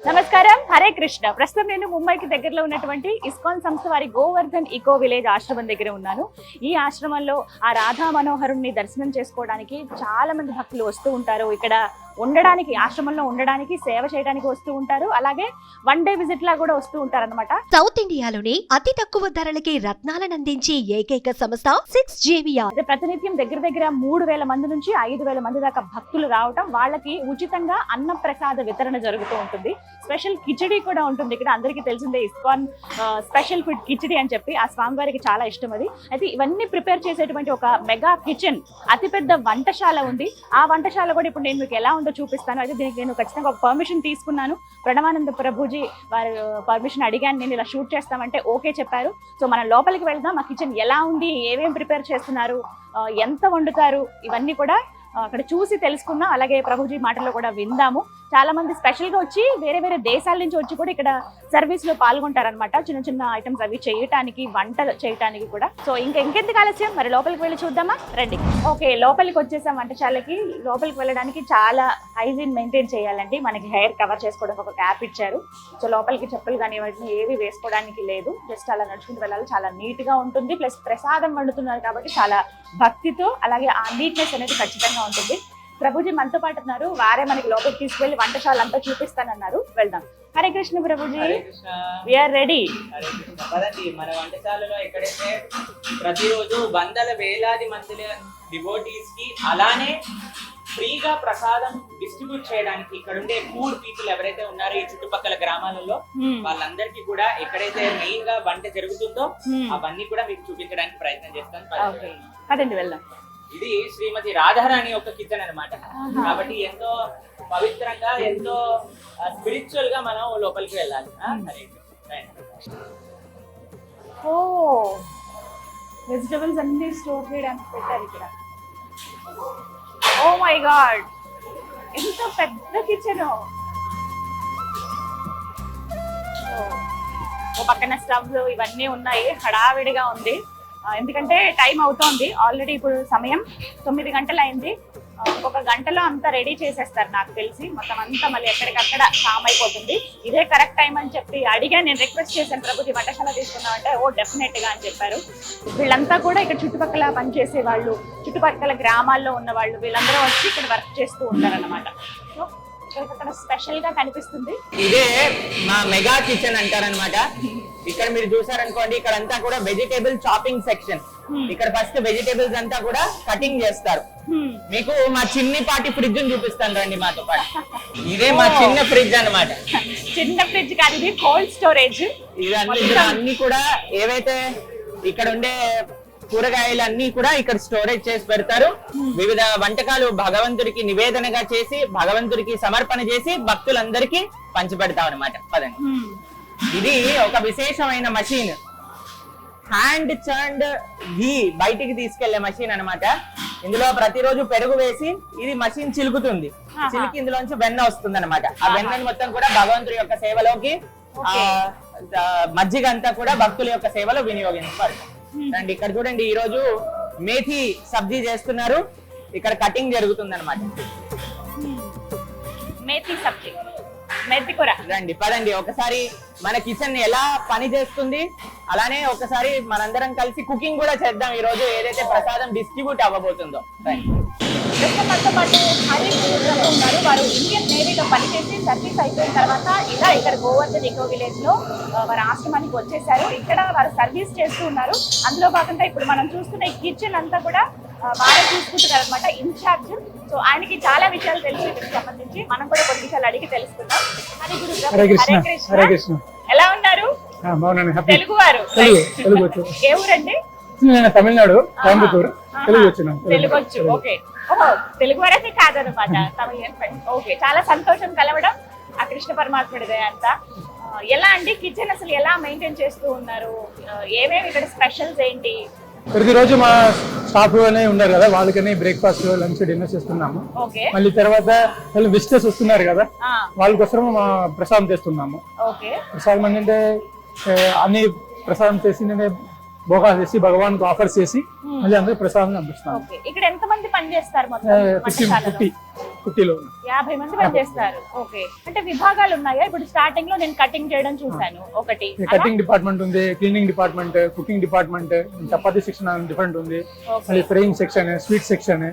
నమస్కారం, హరే కృష్ణ. ప్రస్తుతం నేను ముంబైకి దగ్గరలో ఉన్నటువంటి ఇస్కాన్ సంస్థ వారి గోవర్ధన్ ఈకో విలేజ్ ఆశ్రమం దగ్గర ఉన్నాను. ఈ ఆశ్రమంలో ఆ రాధా మనోహరుణ్ణి దర్శనం చేసుకోవడానికి చాలా మంది భక్తులు వస్తూ ఉంటారు. ఇక్కడ ఉండడానికి, ఆశ్రమంలో ఉండడానికి, సేవ చేయడానికి వస్తూ ఉంటారు. అలాగే వన్ డే విజిట్ లా కూడా వస్తూ ఉంటారు అనమాట. సౌత్ ఇండియాలోనే అతి తక్కువ ధరలకి రత్నాలను అందించే ఏకైక సంస్థ 6JVR. అయితే ప్రతినిత్యం దగ్గర దగ్గర 3000 మంది నుంచి 5000 మంది దాకా భక్తులు రావటం, వాళ్ళకి ఉచితంగా అన్న ప్రసాద వితరణ జరుగుతూ ఉంటుంది. స్పెషల్ కిచడీ కూడా ఉంటుంది ఇక్కడ. అందరికీ తెలిసిందే ఇస్కాన్ స్పెషల్ ఫుడ్ కిచడీ అని చెప్పి, ఆ స్వామివారికి చాలా ఇష్టం అది. అయితే ఇవన్నీ ప్రిపేర్ చేసేటువంటి ఒక మెగా కిచెన్, అతిపెద్ద వంటశాల ఉంది. ఆ వంటశాల కూడా ఇప్పుడు నేను మీకు ఎలా ఉందో చూపిస్తాను. అయితే దీనికి నేను ఖచ్చితంగా ఒక పర్మిషన్ తీసుకున్నాను. ప్రణవానంద ప్రభుజీ వారి పర్మిషన్ అడిగాను, నేను ఇలా షూట్ చేస్తామంటే ఓకే చెప్పారు. సో మనం లోపలికి వెళ్దాం. ఆ కిచెన్ ఎలా ఉంది, ఏమేమి ప్రిపేర్ చేస్తున్నారు, ఎంత వండుతారు, ఇవన్నీ కూడా అక్కడ చూసి తెలుసుకుందాం. అలాగే ప్రభుజీ మాటల్లో కూడా విందాము. చాలా మంది స్పెషల్ గా వచ్చి వేరే వేరే దేశాల నుంచి వచ్చి కూడా ఇక్కడ సర్వీస్ లో పాల్గొంటారనమాట. చిన్న చిన్న ఐటమ్స్ అవి చేయటానికి, వంట చేయటానికి కూడా. సో ఇంకెందుకు ఆలస్యం, మరి లోపలికి వెళ్ళి చూద్దామా, రండి. ఓకే, లోపలికి వచ్చేసాం వంటశాలకి. లోపలికి వెళ్ళడానికి చాలా హైజీన్ మెయింటైన్ చేయాలండి. మనకి హెయిర్ కవర్ చేసుకోవడానికి ఒక క్యాప్ ఇచ్చారు. సో లోపలికి చెప్పులు కానీ వాటిని ఏవి వేసుకోవడానికి లేదు. జస్ట్ అలా నడుచుకుంటూ వెళ్ళాలి. చాలా నీట్ గా ఉంటుంది. ప్లస్ ప్రసాదం వండుతున్నారు కాబట్టి చాలా భక్తితో, అలాగే ఆ నీట్నెస్ అనేది ఖచ్చితంగా ఉంటుంది. ప్రభుజీ మనతో పాటు ఉన్నారు. వారే మనకి లోపలికి తీసుకెళ్లి వంటశాల అంతా చూపిస్తానన్నారు. వెళ్దాం. Hare Krishna Prabhuji, we are ready. మన వంటశాలలో ఎక్కడైతే ప్రతిరోజు వందల వేలాది మంది డివోటీస్ కి అలానే ఫ్రీగా ప్రసాదం డిస్ట్రిబ్యూట్ చేయడానికి ఇక్కడ ఉండే పూర్ పీపుల్ ఎవరైతే ఉన్నారో ఈ చుట్టుపక్కల గ్రామాలలో వాళ్ళందరికీ కూడా ఎక్కడైతే మెయిన్ గా వంట జరుగుతుందో అవన్నీ కూడా మీకు చూపించడానికి ప్రయత్నం చేస్తాను. అదండి, వెళ్దాం. ఇది శ్రీమతి రాధారాణి యొక్క కిచెన్ అన్నమాట. కాబట్టి ఎంతో పవిత్రంగా, ఎంతో స్పిరిచువల్ గా మనం లోపలికి వెళ్ళాలి. ఓ, వెజిటబుల్స్ అన్ని స్టోర్ చేయడానికి పెట్టారు ఇక్కడ. ఓ మై గాడ్, ఎంత పెద్ద కిచెన్. ఓ పక్కన స్టవ్లు ఇవన్నీ ఉన్నాయి. హడావిడిగా ఉంది. ఎందుకంటే టైం అవుతోంది. ఆల్రెడీ ఇప్పుడు సమయం 9 గంటలు అయింది. ఒక గంటలో అంతా రెడీ చేసేస్తారు నాకు తెలిసి. మొత్తం అంతా మళ్ళీ ఎక్కడికక్కడ కామ్ అయిపోతుంది. ఇదే కరెక్ట్ టైం అని చెప్పి అడిగా. నేను రిక్వెస్ట్ చేశాను, ప్రభుజీ వంటశాల తీసుకున్నామంటే ఓ డెఫినెట్ గా అని చెప్పారు. వీళ్ళంతా కూడా ఇక్కడ చుట్టుపక్కల పనిచేసే వాళ్ళు, చుట్టుపక్కల గ్రామాల్లో ఉన్న వాళ్ళు, వీళ్ళందరూ వచ్చి ఇక్కడ వర్క్ చేస్తూ ఉంటారన్నమాట. సో అక్కడ స్పెషల్ గా కనిపిస్తుంది. ఇదే మా మెగా కిచెన్ అంటారనమాట. ఇక్కడ మీరు చూసారనుకోండి, ఇక్కడ అంతా కూడా వెజిటేబుల్ చాపింగ్ సెక్షన్. ఇక్కడ ఫస్ట్ వెజిటేబుల్స్ అంతా కూడా కటింగ్ చేస్తారు. మీకు మా చిన్నపాటి ఫ్రిడ్జ్ చూపిస్తాను రండి మాతో పాటు. ఇదే మా చిన్న ఫ్రిడ్జ్ అన్నమాట. చిన్న ఫ్రిడ్జ్ కాదు, ఇది కోల్డ్ స్టోరేజ్. ఇవన్నీ అన్ని కూడా ఏవైతే ఇక్కడ ఉండే కూరగాయలు అన్ని కూడా ఇక్కడ స్టోరేజ్ చేసి పెడతారు. వివిధ వంటకాలు భగవంతుడికి నివేదనగా చేసి, భగవంతుడికి సమర్పణ చేసి భక్తులందరికీ పంచిపెడతాం అనమాట. పదండి. ఇది ఒక విశేషమైన మషీన్, హ్యాండ్ చర్న్డ్ ఘీ బయటికి తీసుకెళ్లే మషీన్ అన్నమాట. ఇందులో ప్రతిరోజు పెరుగు వేసి ఇది మషీన్ చిలుకుతుంది. చిలికి ఇందులోంచి వెన్న వస్తుంది అనమాట. ఆ వెన్నని మొత్తం కూడా భగవంతుడి యొక్క సేవలోకి, మజ్జిగ అంతా కూడా భక్తుల యొక్క సేవలో వినియోగించబడుతుంది. రండి, ఇక్కడ చూడండి. ఈ రోజు మేథి సబ్జీ చేస్తున్నారు. ఇక్కడ కటింగ్ జరుగుతుంది అనమాట. మేథి సబ్జీ, మేథి కూర. రండి, పదండి. ఒకసారి మన కిచెన్ ఎలా పని చేస్తుంది, అలానే ఒకసారి మనందరం కలిసి కుకింగ్ కూడా చేద్దాం. ఈ రోజు ఏదైతే ప్రసాదం డిస్ట్రిబ్యూట్ అవ్వబోతుందో. మనతో పాటు హరి ఉన్నారు. వారు ఇండియన్ నేవీలో పనిచేసి సర్వీస్ అయిపోయిన తర్వాత ఇలా ఇక్కడ గోవర్ధన్ ఈకో విలేజ్ లో వారి ఆశ్రమానికి వచ్చేసారు. ఇక్కడ వారు సర్వీస్ చేస్తూ ఉన్నారు. అందులో భాగంగా ఇప్పుడు మనం చూస్తున్న ఈ కిచెన్ అంతా కూడా వారే చూసుకుంటున్నారు అనమాట, ఇన్ఛార్జ్. సో ఆయనకి చాలా విషయాలు తెలుసు వీటికి సంబంధించి. మనం కూడా కొన్ని విషయాలు అడిగి తెలుసుకుందాం. హరే కృష్ణ, ఎలా ఉన్నారు? తెలుగు వారు? ఏ ఊరండి? తమిళనాడు, కోయంబత్తూరు. తెలుగు వచ్చు. ఓకే, ఓహో, తెలుగు వారైతే కాదనమాట. ఓకే, చాలా సంతోషం కలవడం. ఆ కృష్ణ పరమాత్ముడిదే అంతా. ఎలా అండి కిచెన్ అసలు ఎలా మెయింటైన్ చేస్తూ ఉన్నారు? ఏమేమి ఇక్కడ స్పెషల్స్ ఏంటి? ప్రతిరోజు మా స్టాఫ్ అనే ఉన్నారు కదా, వాళ్ళకని బ్రేక్ఫాస్ట్, లంచ్, డిన్నర్ చేస్తున్నాము. మళ్ళీ తర్వాత విజిటర్స్ వస్తున్నారు కదా, వాళ్ళ కోసం ప్రసాదం చేస్తున్నాము. ప్రసాదం అంటే అన్ని ప్రసాదం చేసి భోగాలు చేసి భగవాన్ కు ఆఫర్ చేసి మళ్ళీ అందరూ ప్రసాదం పంపిస్తున్నాము. ఇక్కడ ఎంత మంది పని చేస్తారు? 50లో ఉన్నాం. 50 మంది పనిచేస్తారు. ఓకే, అంటే విభాగాలు ఉన్నాయా? ఇప్పుడు స్టార్టింగ్ లో నేను కటింగ్ చేయడం చూసాను ఒకటి, కటింగ్ డిపార్ట్మెంట్ ఉంది, cleaning department, cooking department, chapati section different ఉంది, మళ్ళీ frying section, sweet section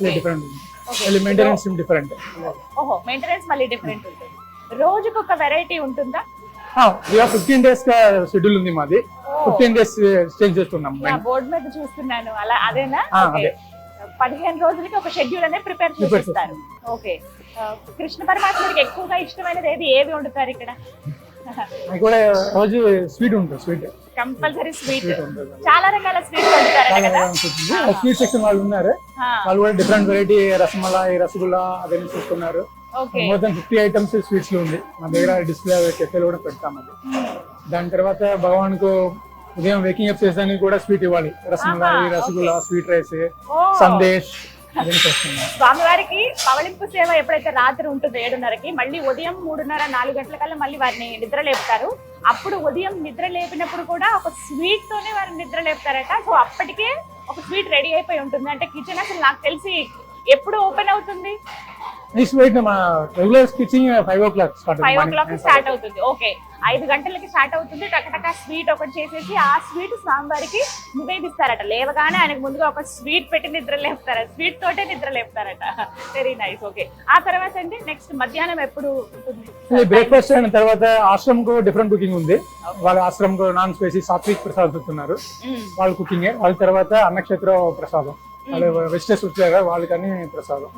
different ఉంది, మళ్ళీ మెయింటెనెన్స్ డిఫరెంట్. ఓహో, మెయింటెనెన్స్ మళ్ళీ డిఫరెంట్ ఉంటుంది. రోజుకు ఒక వెరైటీ ఉంటుందా? 15 days షెడ్యూల్ ఉంది మాది. 15 days చేంజ్ చేస్తున్నాం. బోర్డు మీద చూస్తున్నాను అలా, అదేనా? 15 రోజులకి ఒక షెడ్యూల్ అనేది ప్రిపేర్ చేస్తారు. ఓకే, కృష్ణ పరమాత్ముడికి ఎక్కువగా ఇష్టమైనది ఏవి వండుతారు ఇక్కడ? కూడా రోజు స్వీట్ ఉంటుంది. స్వీట్ కంపల్సరీ స్వీట్, చాలా రకాల స్వీట్ వండుతారు కదా. స్వీట్ సెక్షన్ వాళ్ళు ఉన్నారు, వాళ్ళు కూడా డిఫరెంట్ వెరైటీ రసమలై, రసగుల్లా అవన్నీ చూస్తున్నారు. మోర్ దెన్ 50 ఐటమ్స్ స్వీట్స్ లో ఉంది మా దగ్గర. డిస్ప్లే కెఫేలో కూడా పెడతాం అది. దాని తర్వాత భగవాన్ కు ఉదయం వేకింగ్ అప్ చేసానికి కూడా స్వీట్ ఇవ్వాలి. రసమలై, రసగుల్లా, స్వీట్ రైస్, సందేశ్ అవన్నీ చేస్తున్నాం. స్వామివారికి పవళింపు సేవ ఎప్పుడైతే రాత్రి ఉంటుంది 7:30కి, మళ్ళీ ఉదయం 3:30, 4 గంటల కల్లా మళ్ళీ వారిని నిద్ర లేపుతారు. అప్పుడు ఉదయం నిద్ర లేపినప్పుడు కూడా ఒక స్వీట్ తోనే వారిని నిద్ర లేపుతారట. సో అప్పటికే ఒక స్వీట్ రెడీ అయిపోయి ఉంటుంది. అంటే కిచెన్ అసలు నాకు తెలిసి ఎప్పుడు ఓపెన్ అవుతుంది? మా రెగ్యులర్ కిచెన్ 5 o'clock స్టార్ట్ అవుతుంది. ఓకే, 5 గంటలకి స్టార్ట్ అవుతుంది. టకటక స్వీట్ ఒకటి చేసేసి ఆ స్వీట్ స్వామివారికి నివేదిస్తారట. లేవగానే ఆయనకు ముందుగా ఒక స్వీట్ పెట్టి నిద్ర లేపుతారట. స్వీట్ తోటే నిద్ర లేపుతారట. Very nice. ఓకే, ఆ తర్వాత అండి నెక్స్ట్ మధ్యాహ్నం ఎప్పుడు ఉంటుంది? బ్రేక్ఫాస్ట్ అయిన తర్వాత ఆశ్రమ్ కు డిఫరెంట్ కుకింగ్ ఉంది. వాళ్ళ ఆశ్రమ్ కు నాన్ స్పైసీ సాత్విక్ ప్రసాదం చూస్తున్నారు వాళ్ళ కుకింగ్. వాళ్ళ తర్వాత అన్నక్షేత్ర ప్రసాదం, వాళ్ళ వెజిటేబుల్స్ వచ్చాక వాళ్ళకని ప్రసాదం,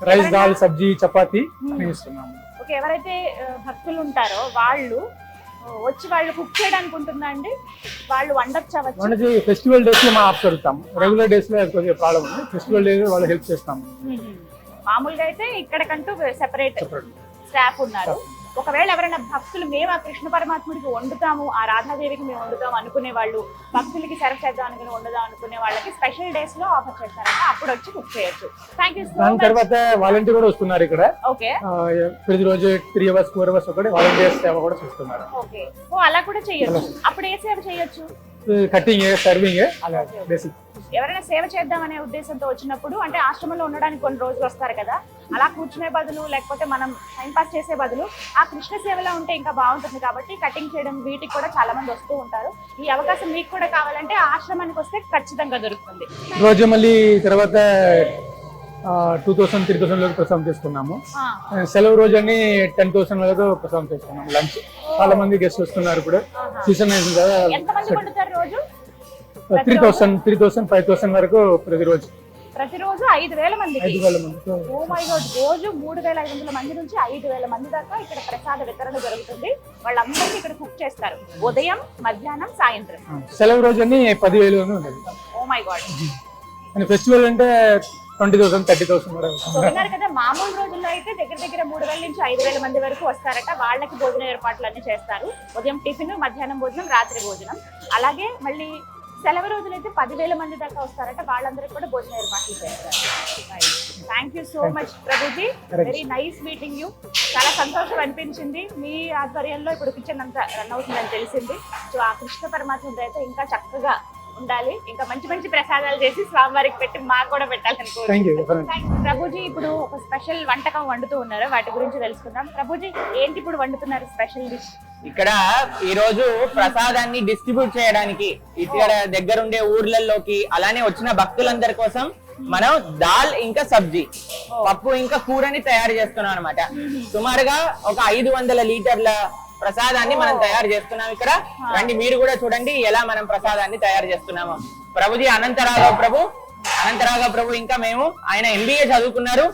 రైస్, దాల్, సబ్జీ, చపాతీ అని ఇస్తున్నాము. ఓకే, ఎవరైతే భక్తులు ఉంటారో వాళ్ళు వచ్చి వాళ్ళు కుక్ చేయడానికి ఉంటుందా అండి? వాళ్ళు వండొచ్చా? ఫెస్టివల్ డేస్ లో మా ఆఫ్ జరుగుతాము. రెగ్యులర్ డేస్ లో కొద్దిగా ప్రాబ్లం ఉంది. ఫెస్టివల్ డేస్ లో వాళ్ళు హెల్ప్ చేస్తాము. మామూలుగా అయితే ఇక్కడకంటూ సెపరేట్ స్టాఫ్ ఉన్నారు. ఒకవేళ ఎవరైనా భక్తులు మేము ఆ కృష్ణ పరమాత్ముడికి వండుతాము, ఆ రాధాదేవికి మేము వండుతాం అనుకునే వాళ్ళు, భక్తులకి సర్వ్ చేద్దాం అనుకుని వండుదాం అనుకునే వాళ్ళకి స్పెషల్ డేస్ లో ఆఫర్ చేస్తారంట. అప్పుడు వచ్చి కుక్ చేయొచ్చు. Thank you so much. దాని తర్వాత వాలంటీర్ కూడా వస్తున్నారు ఇక్కడ. ఓకే, ప్రతిరోజు 3 hours 4 hours ఒకటి వాలంటీర్స్ సేవ కూడా చూస్తున్నారు. ఓకే, ఓ అలా కూడా చేయొచ్చు. అప్పుడు ఏ సేవ చేయొచ్చు? కటింగ్, సర్వింగ్, అలా బేసిక్. ఎవరైనా సేవ చేద్దామనే ఉద్దేశంతో వచ్చినప్పుడు, అంటే ఆశ్రమంలో ఉండడానికి కొన్ని రోజులు వస్తారు కదా, అలా కూర్చునే బదులు లేకపోతే మనం టైం పాస్ చేసే బదులు ఆ కృష్ణ సేవలో ఉంటే ఇంకా బాగుంటుంది. కాబట్టి కటింగ్ చేయడం వీటికి కూడా చాలా మంది వస్తూ ఉంటారు. ఈ అవకాశం మీకు కూడా కావాలంటే ఆశ్రమానికి వస్తే ఖచ్చితంగా దొరుకుతుంది. రోజు మళ్ళీ తర్వాత 2000, 3000 వరకు ప్రసాదం చేసుకున్నాము. సెలవు రోజు అని 10,000 వరకు ప్రసాదం చేసుకున్నాము. లంచ్ చాలా మంది గెస్ట్ వస్తున్నారు. ఇప్పుడు సీజన్ అయింది కదా. 3,000, 5,000 వరకు ప్రతిరోజు 5,000 మందికి. ఓ మై గాడ్, రోజు 3,500 మంది నుంచి 5,000 మంది దాకా ఇక్కడ ప్రసాద వితరణ జరుగుతుంది. వాళ్ళందరికీ ఇక్కడ కుక్ చేస్తారు ఉదయం, మధ్యాహ్నం, సాయంత్రం. సెలవు రోజు అని 10,000 ఉంటుంది. Oh my God. ఫెస్టివల్ అంటే 20,000, 30,000 వరకు ఉన్నారు కదా. మామూలు రోజుల్లో అయితే దగ్గర 3,000 నుంచి 5,000 మంది వరకు వస్తారట. వాళ్ళకి భోజన ఏర్పాట్లు అన్ని చేస్తారు. ఉదయం టిఫిన్, మధ్యాహ్నం భోజనం, రాత్రి భోజనం. అలాగే మళ్ళీ సెలవు రోజులైతే 10,000 మంది దాకా వస్తారట. వాళ్ళందరికీ కూడా భోజన ఏర్పాట్లు చేస్తారు. Thank you so much Prabhuji, very nice meeting you. చాలా సంతోషం అనిపించింది. మీ ఆధ్వర్యంలో ఇప్పుడు కిచెన్ అంతా రన్ అవుతుందని తెలిసింది. సో ఆ కృష్ణ పరమాత్మ అయితే ఇంకా చక్కగా ఉండాలి, ఇంకా మంచి మంచి ప్రసాదాలు చేసి స్వామివారికి పెట్టి మాకు కూడా పెట్టాలని కోరుకుంటున్నాను. ప్రభుజీ, ఇప్పుడు ఒక స్పెషల్ వంటకం వండుతూ ఉన్నారు, వాటి గురించి తెలుసుకుందాం. ప్రభుజీ, ఏంటి ఇప్పుడు వండుతున్నారు స్పెషల్ డిష్? ఇక్కడ ఈ రోజు ప్రసాదాన్ని డిస్ట్రిబ్యూట్ చేయడానికి ఇక్కడ దగ్గరుండే ఊర్లలోకి, అలానే వచ్చిన భక్తులందరి కోసం మనం దాల్ ఇంకా సబ్జీ, పప్పు ఇంకా కూరని తయారు చేస్తున్నాం అనమాట. సుమారుగా ఒక 500 లీటర్ల ప్రసాదాన్ని మనం తయారు చేస్తున్నాం ఇక్కడ. రండి మీరు కూడా చూడండి ఎలా మనం ప్రసాదాన్ని తయారు చేస్తున్నాము. ప్రభుజీ అనంతరాఘవ ప్రభు ఇంకా మేము, ఆయన MBA చదువుకున్నారు.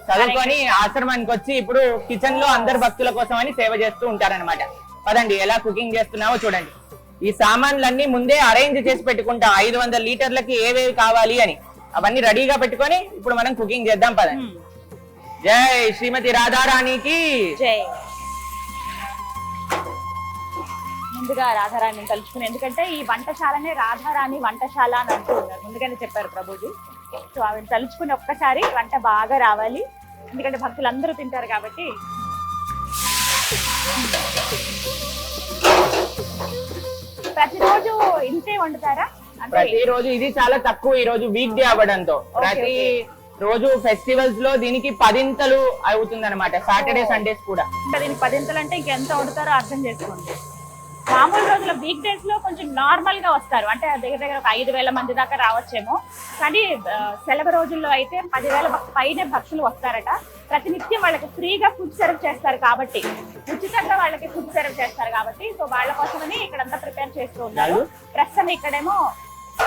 చదువుకొని ఆశ్రమానికి వచ్చి ఇప్పుడు కిచెన్ లో అందరు భక్తుల కోసం అని సేవ చేస్తూ ఉంటారనమాట. పదండి ఎలా కుకింగ్ చేస్తున్నామో చూడండి. ఈ సామాన్లన్నీ ముందే అరేంజ్ చేసి పెట్టుకుంటాం. 500 లీటర్లకి ఏవేవి కావాలి అని అవన్నీ రెడీగా పెట్టుకొని ఇప్పుడు మనం కుకింగ్ చేద్దాం. పదండి. జై శ్రీమతి రాధారాణికి జై. ముందుగా రాధారాణిని తలుచుకుని, ఎందుకంటే ఈ వంటశాలనే రాధారాణి వంటశాల అని అంటూ ఉన్నారు, ముందుగానే చెప్పారు ప్రభుజీ. సో ఆవిడ తలుచుకుని ఒక్కసారి వంట బాగా రావాలి, ఎందుకంటే భక్తులు అందరూ తింటారు కాబట్టి. ప్రతిరోజు ఇంతే వండుతారా? ప్రతిరోజు ఇది చాలా తక్కువ. ఈ రోజు వీక్ డే అవ్వడంతో ప్రతి రోజు ఫెస్టివల్స్ లో దీనికి 10 అవుతుంది అనమాట, సాటర్డే సండేస్ కూడా. ఇంకా దీనికి 10 అంటే ఇంకెంత వండుతారో అర్థం చేసుకోండి. మామూలు రోజుల వీక్ డేస్ లో కొంచెం నార్మల్ గా వస్తారు, అంటే దగ్గర దగ్గర ఒక 5,000 మంది దాకా రావచ్చేమో. కానీ సెలవు రోజుల్లో అయితే 10,000 పైనే భక్తులు వస్తారట. ప్రతినిత్యం వాళ్ళకి ఫ్రీగా ఫుడ్ సర్వ్ చేస్తారు కాబట్టి, ఉచితంగా వాళ్ళకి ఫుడ్ సర్వ్ చేస్తారు కాబట్టి, సో వాళ్ళ కోసమని ఇక్కడంతా ప్రిపేర్ చేస్తూ ఉన్నారు. ప్రస్తుతం ఇక్కడేమో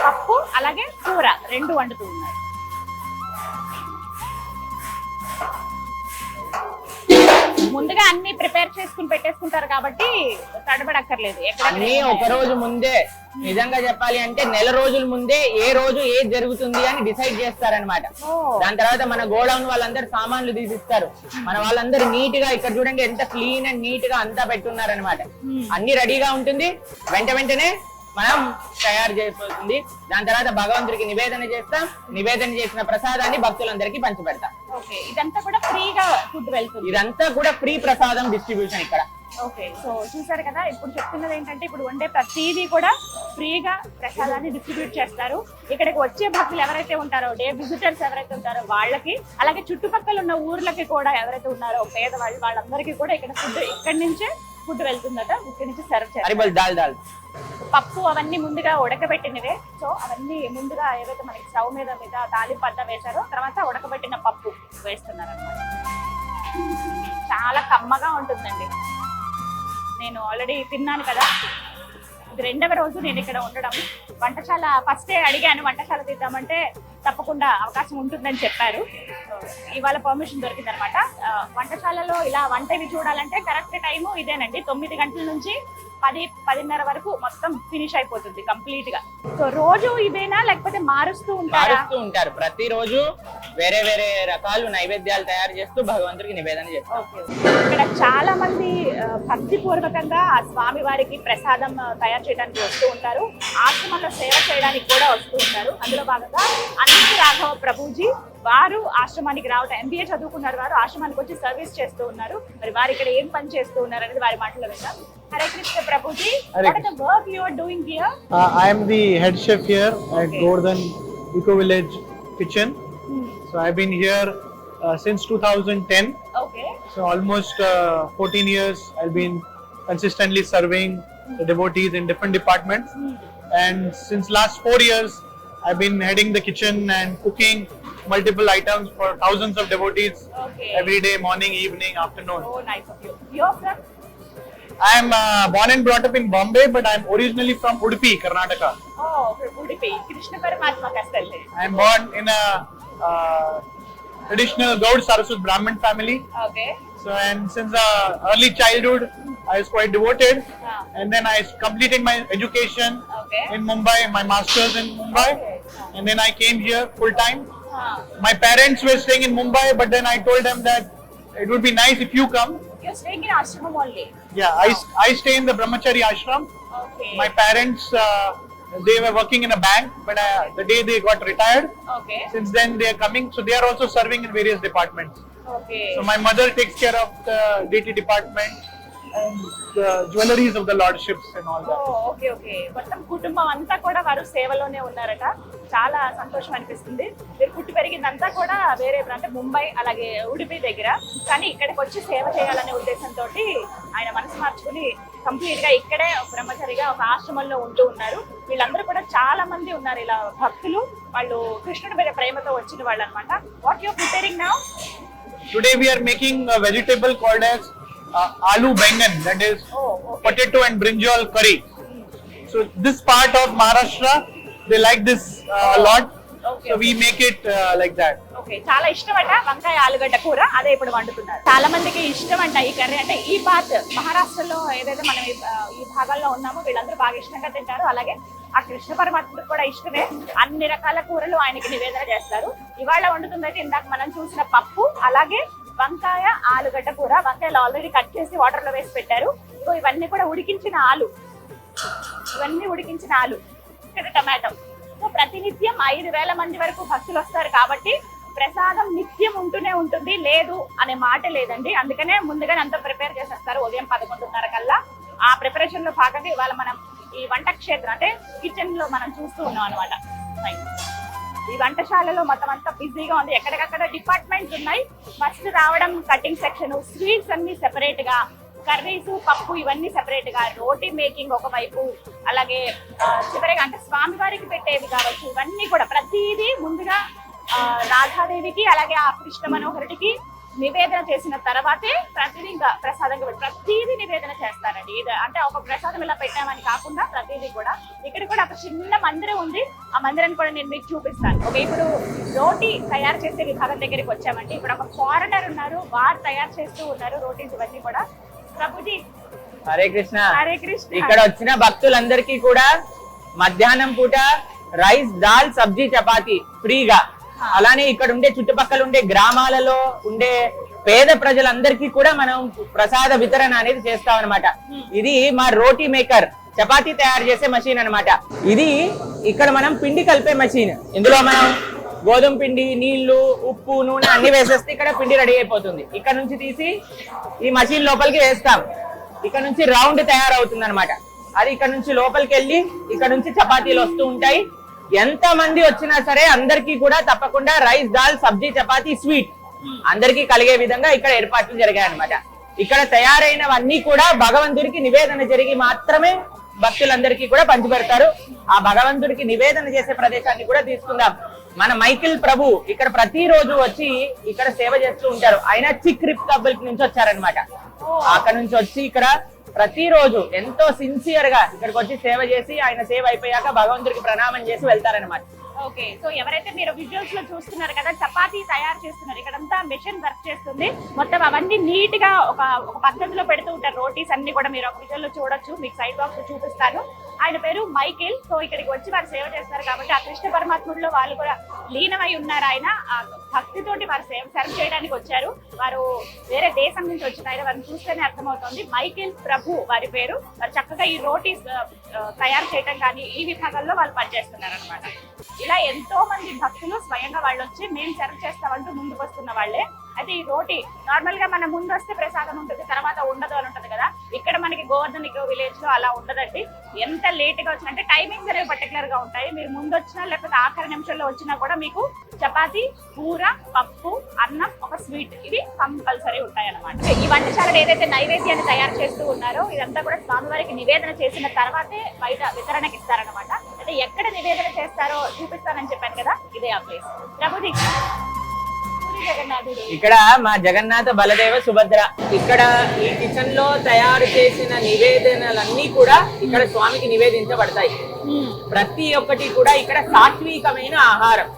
పప్పు అలాగే కూర 2 వండుతూ ఉన్నారు. ముందుగా అన్ని ప్రిపేర్ చేసుకుని పెట్టేసుకుంటారు కాబట్టి తడబడక్కర్లేదు. అన్ని ఒక రోజు ముందే, నిజంగా చెప్పాలి అంటే నెల రోజుల ముందే ఏ రోజు ఏది జరుగుతుంది అని డిసైడ్ చేస్తారనమాట. దాని తర్వాత మన గోడౌన్ వాళ్ళందరూ సామాన్లు తీసిస్తారు, మన వాళ్ళందరూ నీట్ గా, ఇక్కడ చూడండి ఎంత క్లీన్ అండ్ నీట్ గా అంతా పెట్టున్నారనమాట. అన్ని రెడీగా ఉంటుంది, వెంటనే మనం తయారు చేస్తుంది. దాని తర్వాత భగవంతుడికి నివేదన చేస్తాం, నివేదన చేసిన ప్రసాదాన్ని భక్తులందరికీ పంచిపెడతాం. ఇదంతా కూడా ఫ్రీగా ఫుడ్ వెళ్తుంది, ఇదంతా కూడా ఫ్రీ ప్రసాదం డిస్ట్రిబ్యూషన్ ఇక్కడ. ఓకే, సో చూసారు కదా, ఇప్పుడు చెప్తున్నది ఏంటంటే ఇప్పుడు వండే ప్రతిదీ కూడా ఫ్రీగా ప్రసాదాన్ని డిస్ట్రిబ్యూట్ చేస్తారు. ఇక్కడికి వచ్చే భక్తులు ఎవరైతే ఉంటారో, డే విజిటర్స్ ఎవరైతే ఉంటారో వాళ్ళకి, అలాగే చుట్టుపక్కల ఉన్న ఊర్లకి కూడా ఎవరైతే ఉన్నారో పేదవాళ్ళు, వాళ్ళందరికీ కూడా ఇక్కడ ఫుడ్ ఇక్కడి నుంచే ఫుడ్ వెళ్తుందట, ఇక్కడి నుంచి సర్వ్ చేస్తారు. పప్పు అవన్నీ ముందుగా ఉడకబెట్టినవే, సో అవన్నీ ముందుగా ఏవైతే మనకి స్టవ్ మీద తాలింపు అంతా వేశారో తర్వాత ఉడకబెట్టిన పప్పు వేస్తున్నారు అన్నమాట. చాలా కమ్మగా ఉంటుందండి. నేను ఆల్రెడీ తిన్నాను కదా, ఇది 2వ రోజు నేను ఇక్కడ ఉండడం. వంటశాల ఫస్టే అడిగాను, వంటశాల తీద్దామంటే తప్పకుండా అవకాశం ఉంటుందని చెప్పారు. ఇవాళ పర్మిషన్ దొరికింది అనమాట. వంటశాలలో ఇలా వంటవి చూడాలంటే కరెక్ట్ టైము ఇదేనండి, 9 గంటల నుంచి 10-10:30 వరకు మొత్తం ఫినిష్ అయిపోతుంది కంప్లీట్ గా. సో రోజు ఇదేనా లేకపోతే మారుస్తూ ఉంటారు? ప్రతిరోజు వేరే వేరే రకాలు నైవేద్యాలు తయారు చేస్తూ భగవంతుడికి నివేదన చేస్తారు. ఇక్కడ చాలా మంది భక్తి పూర్వకంగా ఆ స్వామి వారికి ప్రసాదం తయారు చేయడానికి వస్తూ ఉంటారు, ఆశ్రమంలో సేవ చేయడానికి కూడా వస్తూ ఉంటారు. అందులో భాగంగా అనంత రాఘవ ప్రభుజీ వారు ఆశ్రమానికి రావటం, MBA చదువుకున్నారు, వారు ఆశ్రమానికి వచ్చి సర్వీస్ చేస్తూ ఉన్నారు. మరి వారు ఇక్కడ ఏం పని చేస్తూ ఉన్నారు అనేది వారి మాటలో విందాం. Hare Krishna Prabhuji, what is the work you are doing here? I am the head chef here at Govardhan Eco Village Kitchen. So I've been here since 2010. Okay. So almost 14 years I've been consistently serving the devotees in different departments. And since last 4 years I've been heading the kitchen and cooking multiple items for thousands of devotees every day, morning, evening, afternoon. Oh, nice of you. You're from? I am born and brought up in Bombay, but I am originally from Udupi, Karnataka. Oh, from Udupi. Krishna Paramatma Kastalli. I am born in a traditional Gaud Saraswat Brahmin family. Okay. So, and since early childhood, I was quite devoted. And then I completed my education in Mumbai, my masters in Mumbai. And then I came here full time. My parents were staying in Mumbai, but then I told them that it would be nice if you come. You're staying in ashram only? Yeah, I stay in the Brahmachari ashram. Okay. My parents, they were working in a bank, but the day they got retired, Okay. since then they are coming, so they are also serving in various departments. Okay. So my mother takes care of the DT department and the jewelries of the lordships and all that. Oh, okay, okay. మొత్తం కుటుంబం అంతా కూడా వారు సేవలోనే ఉన్నారట. చాలా సంతోషం అనిపిస్తుంది. మీరు పుట్టి పెరిగిందంతా కూడా వేరే అంటే ముంబై అలాగే ఉడిపి దగ్గర, కానీ ఇక్కడికి వచ్చి సేవ చేయాలనే ఉద్దేశంతో ఆయన మనసు మార్చుకుని కంప్లీట్ గా ఇక్కడే బ్రహ్మచారిగా ఒక ఆశ్రమంలో ఉంటూ ఉన్నారు. వీళ్ళందరూ కూడా చాలా మంది ఉన్నారు ఇలా భక్తులు, వాళ్ళు కృష్ణుడి మీద ప్రేమతో వచ్చిన వాళ్ళు అనమాట. What you are preparing now? Today we are making a vegetable called as aloo bengan, that is potato and brinjal curry. So this part of Maharashtra, they like this a lot. So we make it like that. Okay, చాలా ఇష్టమట వంకాయ ఆలుగడ్డ కూర, అదే ఇప్పుడు వండుతున్నారు. చాలా మందికి ఇష్టం అంట ఈ కర్రీ. అంటే ఈ పార్ట్ మహారాష్ట్రలో ఏదైతే మనం ఈ భాగాల్లో ఉన్నామో వీళ్ళందరూ బాగా ఇష్టంగా తింటారు. అలాగే ఆ కృష్ణ పరమాత్ముడికి కూడా ఇష్టమే. అన్ని రకాల కూరలు ఆయనకి నివేదన చేస్తారు. ఇవాళ వండుతుందైతే ఇందాక మనం చూసిన పప్పు, అలాగే వంకాయ ఆలుగడ్డ కూర. వంకాయలు ఆల్రెడీ కట్ చేసి వాటర్ లో వేసి పెట్టారు. ఇగో ఇవన్నీ కూడా ఉడికించిన ఆలు, ఇవన్నీ ఉడికించిన ఆలు, ఇక్కడ టమాటో. సో ప్రతినిత్యం 5,000 మంది వరకు భక్తులు వస్తారు కాబట్టి ప్రసాదం నిత్యం ఉంటూనే ఉంటుంది, లేదు అనే మాట లేదండి. అందుకనే ముందుగానే అంతా ప్రిపేర్ చేసేస్తారు ఉదయం 11:30 కల్లా. ఆ ప్రిపరేషన్ లో భాగంగా ఇవాళ మనం ఈ వంట క్షేత్రం అంటే కిచెన్ లో మనం చూస్తూ ఉన్నాం అనమాట. ఈ వంటశాలలో మొత్తం అంతా బిజీగా ఉంది. ఎక్కడికక్కడ డిపార్ట్మెంట్స్ ఉన్నాయి. ఫస్ట్ రావడం కటింగ్ సెక్షన్, స్వీట్స్ అన్ని సెపరేట్ గా, కర్రీస్, పప్పు ఇవన్నీ సెపరేట్ గా, రోటీ మేకింగ్ ఒకవైపు, అలాగే చివరిగా అంటే స్వామివారికి పెట్టేవి కావచ్చు, ఇవన్నీ కూడా ప్రతిదీ ముందుగా రాధాదేవికి అలాగే ఆ కృష్ణ మనోహరుడికి నివేదన చేసిన తర్వాతే ప్రతిదీ ఇంకా ప్రసాదంగా ప్రతిదీ నివేదన చేస్తారండి. ఇది అంటే ఒక ప్రసాదం ఇలా పెట్టామని కాకుండా ప్రతిదీ కూడా. ఇక్కడ కూడా ఒక చిన్న మందిరం ఉంది, ఆ మందిరాన్ని కూడా నేను మీకు చూపిస్తాను. ఓకే, ఇప్పుడు రోటీ తయారు చేసే విభాగం దగ్గరికి వచ్చామండి. ఇక్కడ ఒక ఫారెనర్ ఉన్నారు, వారు తయారు చేస్తూ ఉన్నారు రోటీస్ ఇవన్నీ కూడా. ప్రభుజీ హరే కృష్ణ. హరే కృష్ణ. ఇక్కడ వచ్చిన భక్తులందరికీ కూడా మధ్యాహ్నం పూట రైస్, దాల్, సబ్జీ, చపాతి ఫ్రీగా. అలానే ఇక్కడ ఉండే చుట్టుపక్కల ఉండే గ్రామాలలో ఉండే పేద ప్రజలందరికీ కూడా మనం ప్రసాద వితరణ అనేది చేస్తాం అనమాట. ఇది మా రోటీ మేకర్, చపాతీ తయారు చేసే మషిన్ అన్నమాట. ఇది ఇక్కడ మనం పిండి కలిపే మషిన్. ఇందులో మనం గోధుమ పిండి, నీళ్లు, ఉప్పు, నూనె అన్ని వేసేస్తే ఇక్కడ పిండి రెడీ అయిపోతుంది. ఇక్కడ నుంచి తీసి ఈ మషిన్ లోపలికి వేస్తాం. ఇక్కడ నుంచి రౌండ్ తయారవుతుంది అనమాట. అది ఇక్కడ నుంచి లోపలికి వెళ్ళి ఇక్కడ నుంచి చపాతీలు వస్తూ ఉంటాయి. ఎంత మంది వచ్చినా సరే అందరికీ కూడా తప్పకుండా రైస్, దాల్, సబ్జీ, చపాతీ, స్వీట్ అందరికీ కలిగే విధంగా ఇక్కడ ఏర్పాట్లు జరిగాయి అనమాట. ఇక్కడ తయారైనవన్నీ కూడా భగవంతుడికి నివేదన జరిగి మాత్రమే భక్తులందరికీ కూడా పంచిపెడతారు. ఆ భగవంతుడికి నివేదన చేసే ప్రదేశాన్ని కూడా తీసుకుందాం. మన మైకిల్ ప్రభు ఇక్కడ ప్రతిరోజు వచ్చి ఇక్కడ సేవ చేస్తూ ఉంటారు. ఆయన చిక్ రిపబ్లిక్ నుంచి వచ్చారనమాట. అక్కడ నుంచి వచ్చి ఇక్కడ ప్రతిరోజు ఎంతో సిన్సియర్ గా ఇక్కడికి వచ్చి సేవ చేసి ఆయన సేవ అయిపోయాక భగవంతుడికి ప్రణామం చేసి వెళ్తారనమాట. ఓకే, సో ఎవరైతే మీరు విజువల్స్ లో చూస్తున్నారు కదా, చపాతీ తయారు చేస్తున్నారు, ఇక్కడంతా మెషిన్ వర్క్ చేస్తుంది. మొత్తం అవన్నీ నీట్ గా ఒక పద్ధతిలో పెడుతూ ఉంటారు. రోటీస్ అన్ని కూడా మీరు ఒక విజువల్ లో చూడొచ్చు, మీకు సైడ్ బాక్స్ చూపిస్తాను. ఆయన పేరు మైకేల్. సో ఇక్కడికి వచ్చి వారు సేవ చేస్తారు కాబట్టి ఆ కృష్ణ పరమాత్ముడిలో వాళ్ళు కూడా లీనమై ఉన్నారు. ఆయన భక్తితోటి వారు సర్వ్ చేయడానికి వచ్చారు. వారు వేరే దేశం నుంచి వచ్చిన ఆయన, వారిని చూస్తేనే అర్థమవుతుంది. మైకేల్ ప్రభు వారి పేరు. వారు చక్కగా ఈ రోటీస్ తయారు చేయడం కానీ ఈ విభాగంలో వాళ్ళు పనిచేస్తున్నారు అనమాట. ఇలా ఎంతో మంది భక్తులు స్వయంగా వాళ్ళు వచ్చి మేము సర్వ్ చేస్తామంటూ ముందుకు వస్తున్న వాళ్ళే. అయితే ఈ రోటీ నార్మల్ గా మన ముందు వస్తే ప్రసాదం ఉంటుంది, తర్వాత ఉండదు అని ఉంటుంది కదా. ఇక్కడ మనకి గోవర్ధన్ విలేజ్ లో అలా ఉండదండి. ఎంత లేట్ గా వచ్చినా అంటే టైమింగ్స్ అనేవి పర్టికులర్ గా ఉంటాయి. మీరు ముందు వచ్చినా లేకపోతే ఆఖరి నిమిషంలో వచ్చినా కూడా మీకు చపాతీ, కూర, పప్పు, అన్నం, ఒక స్వీట్ ఇవి కంపల్సరీ ఉంటాయి అన్నమాట. ఈ వంటశాలలో ఏదైతే నైవేద్యాన్ని తయారు చేస్తూ ఉన్నారో ఇదంతా కూడా స్వామివారికి నివేదన చేసిన తర్వాతే బయట వితరణకి ఇస్తారనమాట. అయితే ఎక్కడ నివేదన చేస్తారో చూపిస్తానని చెప్పాను కదా, ఇదే ఆ ప్లేస్. ప్రభుజీ ఇక్కడ మా జగన్నాథ, బలదేవ, సుభద్ర. ఇక్కడ ఈ కిచెన్ లో తయారు చేసిన నివేదనలన్నీ కూడా ఇక్కడ స్వామికి నివేదించబడతాయి. ప్రతి ఒక్కటి కూడా ఇక్కడ సాత్వికమైన ఆహారం.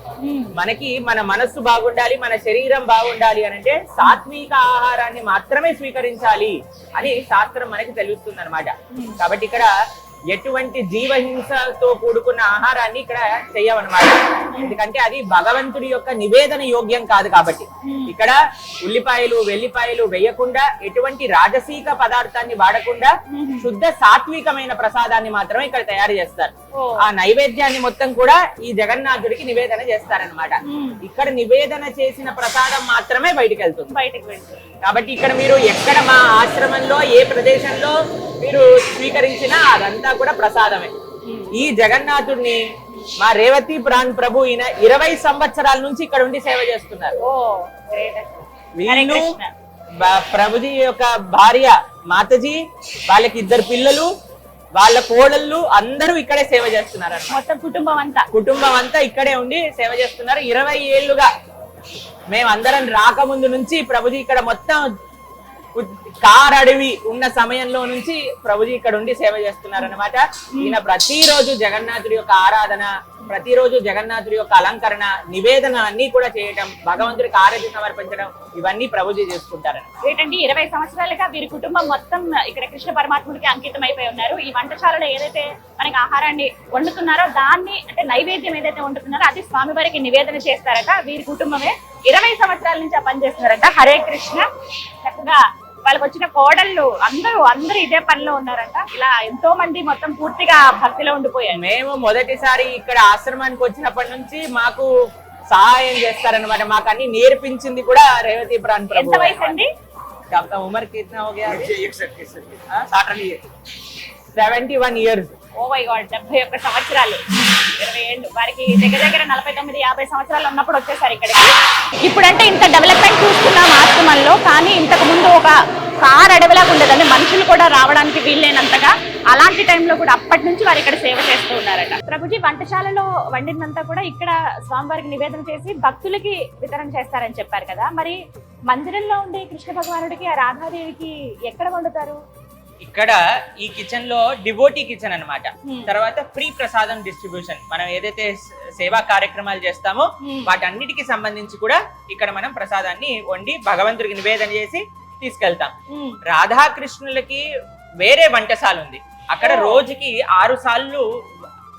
మనకి మన మనస్సు బాగుండాలి, మన శరీరం బాగుండాలి అంటే సాత్విక ఆహారాన్ని మాత్రమే స్వీకరించాలి అని శాస్త్రం మనకి తెలుస్తుంది అనమాట. కాబట్టి ఇక్కడ ఎటువంటి జీవహింసతో కూడుకున్న ఆహారాన్ని ఇక్కడ చెయ్యమన్నమాట. ఎందుకంటే అది భగవంతుడి యొక్క నివేదన యోగ్యం కాదు. కాబట్టి ఇక్కడ ఉల్లిపాయలు, వెల్లిపాయలు వేయకుండా, ఎటువంటి రాజసీక పదార్థాన్ని వాడకుండా శుద్ధ సాత్వికమైన ప్రసాదాన్ని మాత్రమే ఇక్కడ తయారు చేస్తారు. ఆ నైవేద్యాన్ని మొత్తం కూడా ఈ జగన్నాథుడికి నివేదన చేస్తారనమాట. ఇక్కడ నివేదన చేసిన ప్రసాదం మాత్రమే బయటికి వెళ్తుంది. కాబట్టి ఇక్కడ మీరు ఎక్కడ మా ఆశ్రమంలో ఏ ప్రదేశంలో మీరు స్వీకరించినా అదంతా కూడా ప్రసాదమే. ఈ జగన్నాథుడిని మా రేవతి ప్రాణ్ ప్రభు ఈయన 20 సంవత్సరాల నుంచి ఇక్కడ ఉండి సేవ చేస్తున్నారు. వీళ్ళు ప్రభుజీ యొక్క భార్య మాతజీ, వాళ్ళకి 2 పిల్లలు, వాళ్ళ కోడళ్ళు అందరూ ఇక్కడే సేవ చేస్తున్నారు. మొత్తం కుటుంబం అంతా ఇక్కడే ఉండి సేవ చేస్తున్నారు. 20 ఏళ్లుగా మేము అందరం రాకముందు నుంచి ప్రభుజీ ఇక్కడ మొత్తం కార్ అడవి ఉన్న సమయంలో నుంచి ప్రభుజీ ఇక్కడ ఉండి సేవ చేస్తున్నారు అనమాట. ఈయన ప్రతిరోజు జగన్నాథుడి యొక్క ఆరాధన, ప్రతిరోజు జగన్నాథుడి యొక్క అలంకరణ, నివేదన అన్ని కూడా చేయటం, భగవంతుడికి ఆరాధన సమర్పించడం, ఇవన్నీ ప్రభుజీ చేసుకుంటారు. ఏంటంటే 20 సంవత్సరాలుగా వీరి కుటుంబం మొత్తం ఇక్కడ కృష్ణ పరమాత్ముడికి అంకితం అయిపోయి ఉన్నారు. ఈ వంటశాలలో ఏదైతే మనకి ఆహారాన్ని వండుతున్నారో దాన్ని అంటే నైవేద్యం ఏదైతే వండుతున్నారో అది స్వామివారికి నివేదన చేస్తారట. వీరి కుటుంబమే 20 సంవత్సరాల నుంచి ఆ పని చేస్తున్నారట. హరే కృష్ణ. చక్కగా వాళ్ళకి వచ్చిన కోడళ్ళు అందరూ ఇదే పనిలో ఉన్నారంట. ఇలా ఎంతో మంది మొత్తం పూర్తిగా భక్తిలో ఉండిపోయారు. మేము మొదటిసారి ఇక్కడ ఆశ్రమానికి వచ్చినప్పటి నుంచి మాకు సహాయం చేస్తారనమాట. మాకు అన్ని నేర్పించింది కూడా రేవతి ప్రాణ్ ప్రభు. ఎంత వయసు అండి? ఉమర్ కిतना हो गया? 71 years. ఓ మై గాడ్, 71 సంవత్సరాలు, 20 ఏళ్ళు. వారికి దగ్గర దగ్గర 49-50 సంవత్సరాలు ఉన్నప్పుడు వచ్చేసారు ఇక్కడికి. ఇప్పుడంటే ఇంత డెవలప్మెంట్ చూస్తున్నాం ఆశ్రమంలో, కానీ ఇంతకు ముందు ఒక కార్ అడవిలాగా ఉండేదండి, మనుషులు కూడా రావడానికి వీల్లేనంతగా. అలాంటి టైంలో కూడా అప్పటి నుంచి వారు ఇక్కడ సేవ చేస్తూ ఉన్నారట. ప్రభుజీ, వంటశాలలో వండినంతా కూడా ఇక్కడ స్వామివారికి నివేదన చేసి భక్తులకి వితరణ చేస్తారని చెప్పారు కదా, మరి మందిరంలో ఉండే కృష్ణ భగవానుడికి ఆ రాధాదేవికి ఎక్కడ వండుతారు? ఇక్కడ ఈ కిచెన్ లో డివోటీ కిచెన్ అన్నమాట. తర్వాత ఫ్రీ ప్రసాదం డిస్ట్రిబ్యూషన్, మనం ఏదైతే సేవా కార్యక్రమాలు చేస్తామో వాటన్నిటికి సంబంధించి కూడా ఇక్కడ మనం ప్రసాదాన్ని వండి భగవంతుడికి నివేదన చేసి తీసుకెళ్తాం. రాధాకృష్ణులకి వేరే వంటశాల ఉంది, అక్కడ రోజుకి 6 సార్లు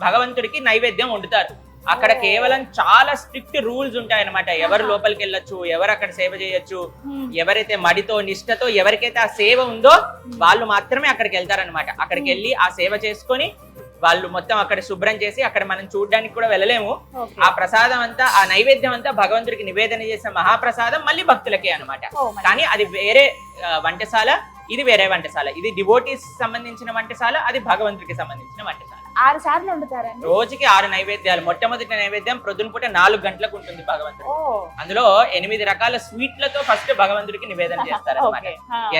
భగవంతుడికి నైవేద్యం వండుతారు. అక్కడ కేవలం చాలా స్ట్రిక్ట్ రూల్స్ ఉంటాయి అన్నమాట. ఎవరు లోపలికి వెళ్ళొచ్చు, ఎవరు అక్కడ సేవ చేయొచ్చు, ఎవరైతే మడితో నిష్ఠతో ఎవరికైతే ఆ సేవ ఉందో వాళ్ళు మాత్రమే అక్కడికి వెళ్తారనమాట. అక్కడికి వెళ్ళి ఆ సేవ చేసుకొని వాళ్ళు మొత్తం అక్కడ శుభ్రం చేసి, అక్కడ మనం చూడడానికి కూడా వెళ్ళలేము. ఆ ప్రసాదం అంతా, ఆ నైవేద్యం అంతా భగవంతుడికి నివేదన చేసిన మహాప్రసాదం మళ్ళీ భక్తులకే అనమాట. కానీ అది వేరే వంటశాల, ఇది వేరే వంటశాల. ఇది డివోటీస్ సంబంధించిన వంటశాల, అది భగవంతుడికి సంబంధించిన వంటశాల. 6 సార్లు వండుతారండి రోజుకి 6 నైవేద్యాలు. మొట్టమొదటి నైవేద్యం ప్రొద్దున పూట 4 గంటలకు ఉంటుంది భగవంతుడు. అందులో 8 రకాల స్వీట్లతో ఫస్ట్ భగవంతుడికి నివేదన చేస్తారు అనమాట.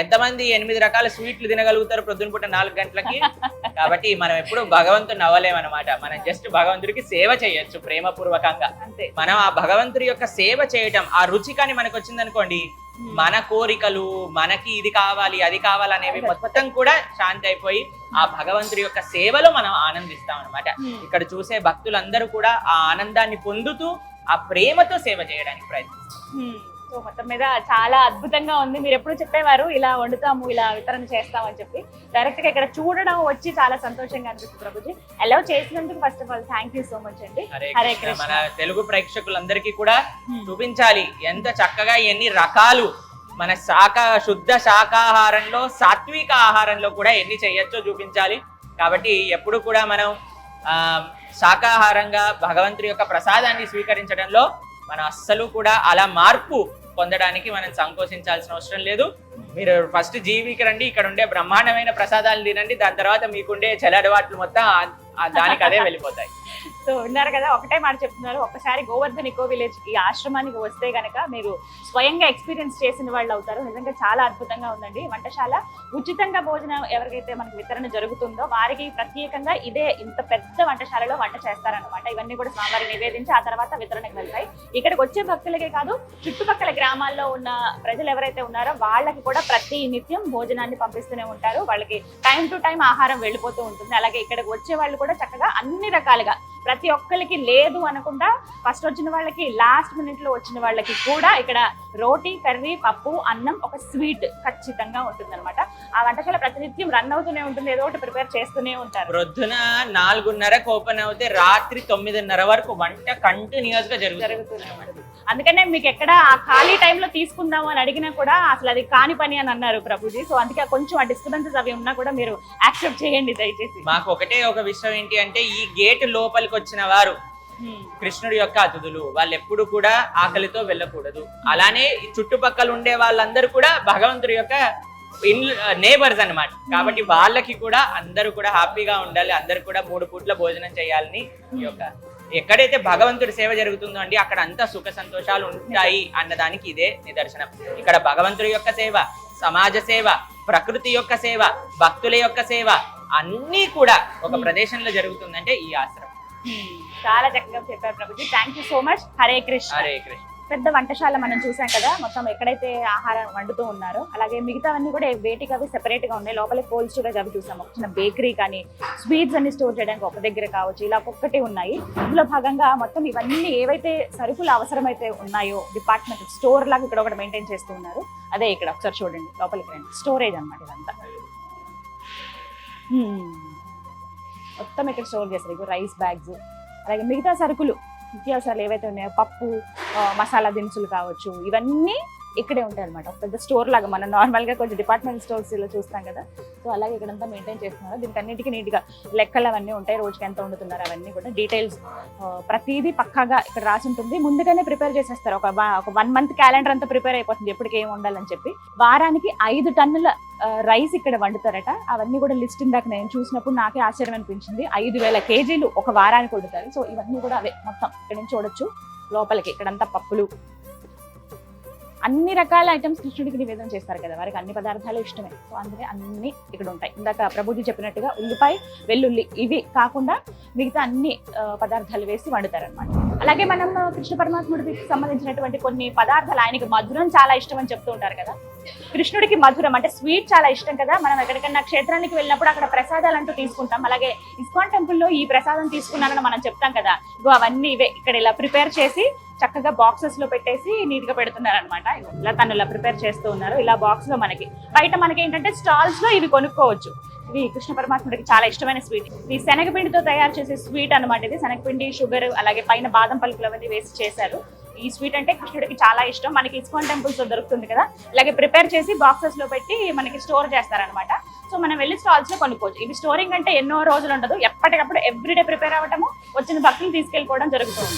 ఎంతమంది 8 రకాల స్వీట్లు తినగలుగుతారు ప్రొద్దున పూట 4 గంటలకి? కాబట్టి మనం ఎప్పుడు భగవంతుడిని అవ్వలేమన్నమాట. మనం జస్ట్ భగవంతుడికి సేవ చేయొచ్చు ప్రేమపూర్వకంగా. మనం ఆ భగవంతుడి యొక్క సేవ చేయటం, ఆ రుచి కానీ మనకు వచ్చిందనుకోండి, మన కోరికలు, మనకి ఇది కావాలి అది కావాలి అనేవి మొత్తం కూడా శాంతి అయిపోయి ఆ భగవంతుడి యొక్క సేవలో మనం ఆనందిస్తాం అనమాట. ఇక్కడ చూసే భక్తులందరూ కూడా ఆ ఆనందాన్ని పొందుతూ ఆ ప్రేమతో సేవ చేయడానికి ప్రయత్నిస్తారు. సో మొత్తం మీద చాలా అద్భుతంగా ఉంది. మీరు ఎప్పుడు చెప్పేవారు ఇలా వండుతాము, ఇలా వితరణ చేస్తామని చెప్పి. డైరెక్ట్ గా ఇక్కడ చూడడం వచ్చి చాలా సంతోషంగా అనిపిస్తుంది ప్రభుజీ. అలౌ చేసినందుకు first of all thank you so much అండి. హరే కృష్ణ. మన తెలుగు ప్రేక్షకులందరికీ కూడా చూపించాలి ఎంత చక్కగా ఎన్ని రకాలు మన శుద్ధ శాకాహారంలో, సాత్విక ఆహారంలో కూడా ఎన్ని చేయొచ్చో చూపించాలి. కాబట్టి ఎప్పుడు కూడా మనం శాకాహారంగా భగవంతుడి యొక్క ప్రసాదాన్ని స్వీకరించడంలో మనం అస్సలు కూడా అలా మార్పు పొందడానికి మనం సంకోచించాల్సిన అవసరం లేదు. మీరు ఫస్ట్ జీవికి రండి, ఇక్కడ ఉండే బ్రహ్మాండమైన ప్రసాదాలు తినండి, దాని తర్వాత మీకుండే చెలడవాట్లు మొత్తం దానికి అదే వెళ్ళిపోతాయి. సో విన్నారు కదా, ఒకటే మాట చెప్తున్నారు. ఒక్కసారి గోవర్ధన్ ఇకో విలేజ్ ఈ ఆశ్రమానికి వస్తే గనక మీరు స్వయంగా ఎక్స్పీరియన్స్ చేసిన వాళ్ళు అవుతారు. నిజంగా చాలా అద్భుతంగా ఉందండి వంటశాల. ఉచితంగా భోజనం ఎవరికైతే మనకి వితరణ జరుగుతుందో వారికి ప్రత్యేకంగా ఇదే ఇంత పెద్ద వంటశాలలో వంట చేస్తారనమాట. ఇవన్నీ కూడా స్వామివారికి నివేదించి ఆ తర్వాత వితరణకు వెళ్తాయి. ఇక్కడికి వచ్చే భక్తులకే కాదు, చుట్టుపక్కల గ్రామాల్లో ఉన్న ప్రజలు ఎవరైతే ఉన్నారో వాళ్ళకి కూడా ప్రతి నిత్యం భోజనాన్ని పంపిస్తూనే ఉంటారు. వాళ్ళకి టైం టు టైం ఆహారం వెళ్ళిపోతూ ఉంటుంది. అలాగే ఇక్కడికి వచ్చే వాళ్ళు కూడా చక్కగా అన్ని రకాలుగా ప్రతి ఒక్కరికి లేదు అనకుండా ఫస్ట్ వచ్చిన వాళ్ళకి, లాస్ట్ మినిట్ లో వచ్చిన వాళ్ళకి కూడా ఇక్కడ రోటీ, కర్రీ, పప్పు, అన్నం, ఒక స్వీట్ ఖచ్చితంగా ఉంటుంది అనమాట. ఆ వంటశాల ప్రతినిత్యం రన్ అవుతూనే ఉంటుంది, ఏదో ఒకటి ప్రిపేర్ చేస్తూనే ఉంటారు. ప్రొద్దున 4:30కు ఓపెన్ అవుతే రాత్రి 9:30 వరకు వంట కంటిన్యూస్ గా జరుగుతూనే ఉంటుంది. అందుకనే మీకు ఎక్కడ ఆ ఖాళీ టైంలో తీసుకుందాము అని అడిగినా కూడా అసలు అది కాని పని అని అన్నారు ప్రభుజీ. సో అందుకే కొంచెం ఆ డిస్టర్బెన్సెస్ అవి ఉన్నా కూడా మీరు యాక్సెప్ట్ చేయండి దయచేసి. మాకు ఒకటే ఒక విషయం ఏంటి అంటే, ఈ గేట్ లోపలికి వచ్చిన వారు కృష్ణుడి యొక్క అతిథులు, వాళ్ళు ఎప్పుడు కూడా ఆకలితో వెళ్ళకూడదు. అలానే చుట్టుపక్కల ఉండే వాళ్ళందరూ కూడా భగవంతుడి యొక్క నేబర్స్ అన్నమాట. కాబట్టి వాళ్ళకి కూడా అందరూ కూడా హ్యాపీగా ఉండాలి, అందరూ కూడా 3 పూట్ల భోజనం చేయాలని ఈ యొక్క ఎక్కడైతే భగవంతుడి సేవ జరుగుతుందో అండి అక్కడ అంతా సుఖ సంతోషాలు ఉంటాయి అన్నదానికి ఇదే నిదర్శనం. ఇక్కడ భగవంతుడి యొక్క సేవ, సమాజ సేవ, ప్రకృతి యొక్క సేవ, భక్తుల యొక్క సేవ అన్నీ కూడా ఒక ప్రదేశంలో జరుగుతుందంటే ఈ ఆశ్రమం. చాలా చక్కగా చెప్పారు Prabhuji. Thank you so much. Hare Krishna. Hare Krishna. పెద్ద వంటశాల మనం చూసాం కదా, మొత్తం ఎక్కడైతే ఆహారం వండుతూ ఉన్నారో అలాగే మిగతావన్నీ కూడా వేటికి అవి సెపరేట్ గా ఉన్నాయి. లోపల కోల్డ్ స్టోరేజ్ అవి చూసాం, ఒక చిన్న బేకరీ కానీ స్వీట్స్ అన్ని స్టోర్ చేయడానికి ఒక దగ్గర కావచ్చు, ఇలా ఒక్కొక్కటి ఉన్నాయి. ఇందులో భాగంగా మొత్తం ఇవన్నీ ఏవైతే సరుకులు అవసరమైతే ఉన్నాయో డిపార్ట్మెంట్ స్టోర్ లాగా ఇక్కడ ఒకటి మెయింటైన్ చేస్తూ ఉన్నారు. అదే ఇక్కడ ఒకసారి చూడండి, లోపలికి రండి. స్టోరేజ్ అన్నమాట ఇదంతా. మొత్తం ఇక్కడ స్టోర్ చేస్తారు. ఇక రైస్ బ్యాగ్స్, అలాగే మిగతా సరుకులు, నిత్యావసరాలు ఏవైతే ఉన్నాయో, పప్పు, మసాలా దినుసులు కావచ్చు, ఇవన్నీ ఇక్కడే ఉంటాయి అనమాట. పెద్ద స్టోర్ లాగా మనం నార్మల్ గా కొంచెం డిపార్ట్మెంట్ స్టోర్స్ ఇలా చూస్తాం కదా, సో అలాగే ఇక్కడంతా మెయింటైన్ చేస్తున్నారు. దీనికి అన్నిటికీ నీట్గా లెక్కలు అవన్నీ ఉంటాయి, రోజుకి ఎంత వండుతున్నారు అవన్నీ కూడా డీటెయిల్స్ ప్రతిదీ పక్కాగా ఇక్కడ రాసి ఉంటుంది. ముందుగానే ప్రిపేర్ చేసేస్తారు, ఒక 1 month క్యాలెండర్ అంతా ప్రిపేర్ అయిపోతుంది ఎప్పటికి ఏం వండాలని చెప్పి. వారానికి 5 టన్నుల రైస్ ఇక్కడ వండుతారట. అవన్నీ కూడా లిస్ట్ ఇందాక నేను చూసినప్పుడు నాకే ఆశ్చర్యం అనిపించింది. 5,000 kgs ఒక వారానికి వండుతారు. సో ఇవన్నీ కూడా అవే మొత్తం ఇక్కడ నుంచి చూడొచ్చు లోపలికి. ఇక్కడంతా పప్పులు, అన్ని రకాల ఐటమ్స్ కృష్ణుడికి నివేదన చేస్తారు కదా, వారికి అన్ని పదార్థాలు ఇష్టమే. సో అందుకే అన్ని ఇక్కడ ఉంటాయి. ఇందాక ప్రభుజీ చెప్పినట్టుగా ఉల్లిపాయ, వెల్లుల్లి ఇవి కాకుండా మిగతా అన్ని పదార్థాలు వేసి వండుతారనమాట. అలాగే మనం కృష్ణ పరమాత్ముడికి సంబంధించినటువంటి కొన్ని పదార్థాలు, ఆయనకి మధురం చాలా ఇష్టం అని చెప్తూ ఉంటారు కదా. కృష్ణుడికి మధురం అంటే స్వీట్ చాలా ఇష్టం కదా. మనం ఎక్కడికన్నా క్షేత్రానికి వెళ్ళినప్పుడు అక్కడ ప్రసాదాలు అంటూ తీసుకుంటాం. అలాగే ఇస్కాన్ టెంపుల్లో ఈ ప్రసాదం తీసుకున్నారని మనం చెప్తాం కదా. ఇగో అవన్నీ ఇవే ఇక్కడ ఇలా ప్రిపేర్ చేసి చక్కగా బాక్సెస్ లో పెట్టేసి నీట్ గా పెడుతున్నారు అనమాట. ఇలా తను ఇలా ప్రిపేర్ చేస్తూ ఉన్నారు. ఇలా బాక్స్ లో మనకి బయట మనకి ఏంటంటే స్టాల్స్ లో ఇవి కొనుక్కోవచ్చు. ఇవి కృష్ణ పరమాత్ముడికి చాలా ఇష్టమైన స్వీట్. ఇది శనగపిండితో తయారు చేసే స్వీట్ అనమాట. ఇది శనగపిండి, షుగర్, అలాగే పైన బాదం పలుకులు అవన్నీ వేసి చేశారు. ఈ స్వీట్ అంటే కృష్ణుడికి చాలా ఇష్టం. మనకి ఇస్కాన్ టెంపుల్స్ లో దొరుకుతుంది కదా, ఇలాగే ప్రిపేర్ చేసి బాక్సెస్ లో పెట్టి మనకి స్టోర్ చేస్తారనమాట. సో మనం వెళ్ళి స్టాల్స్ లో కొనుక్కోవచ్చు. ఇవి స్టోరింగ్ అంటే ఎన్నో రోజులు ఉండదు, ఎప్పటికప్పుడు ఎవ్రీడే ప్రిపేర్ అవ్వటము, వచ్చిన భక్తులు తీసుకెళ్ళిపోవడం జరుగుతుంది.